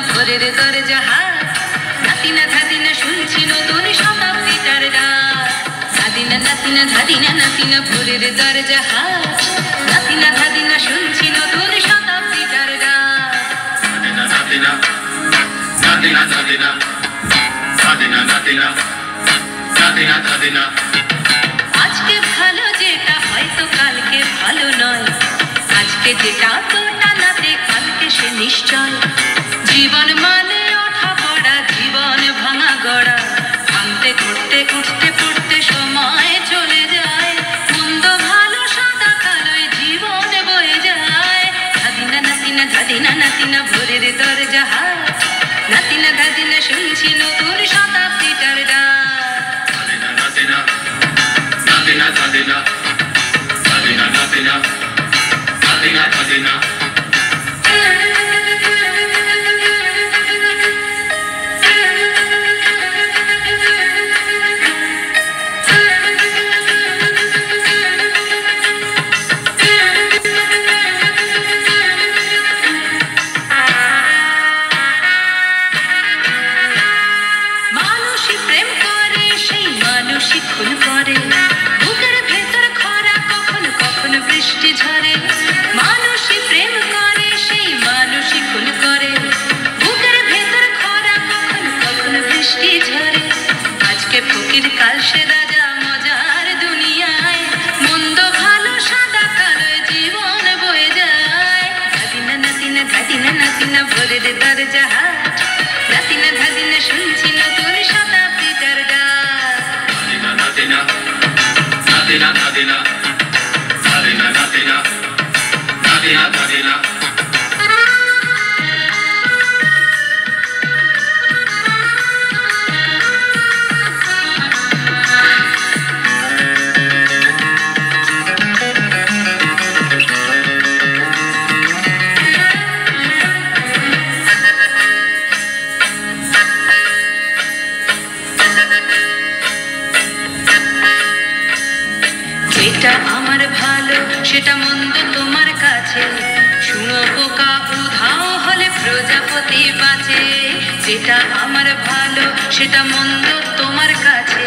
ভোরের দরজা হাত নাতিনা ধাদিনা শুনছি নতুন শতাব্দীটার ডাক নাতিনা নাতিনা ধাদিনা নাতিনা ভোরের দরজা হাত নাতিনা ধাদিনা শুনছি নতুন শতাব্দীটার ডাক নাতিনা নাতিনা ধাদিনা ধাদিনা নাতিনা নাতিনা ধাদিনা আজকে ভালো যেটা হয়তো কালকে ভালো নয় আজকে যেটা তো টানাতে কালকে সে নিশ্চয় জীবন মানে ওঠা পড়া জীবন ভাঙা গড়া ভাঙতে ঘুরতে উঠতে পড়তে সময় চলে যায় মন্দ ভালো সাদা কালোয় জীবন বয়ে যায় ধাদিনা নাতিনা ধাদিনা নাতিনা ভোরের দরজা হাত নাতিনা ধাদিনা শুনছি নতুন শতাব্দীটার ডাক নাতিনা নাতিনা ধাদিনা ধাদিনা নাতিনা নাতিনা ধাদিনা ফকির কাল সে রাজা মজার দুনিয়ায় মন্দ ভালো সাদা কালোয় জীবন বয়ে যায় ধাদিনা নাতিনা ধাদিনা নাতিনা ভোরের দরজা হাত নাতিনা ধাদিনা শুনছি নতুন শতাব্দীটার ডাক নাতিনা নাতিনা ধাদিনা ধাদিনা নাতিনা নাতিনা ধাদিনা যেটা আমার ভালো সেটা মন্দ তোমার কাছে শুঁয়ো পোকা উধাও হলে প্রজাপতি বাঁচে যেটা আমার ভালো সেটা মন্দ তোমার কাছে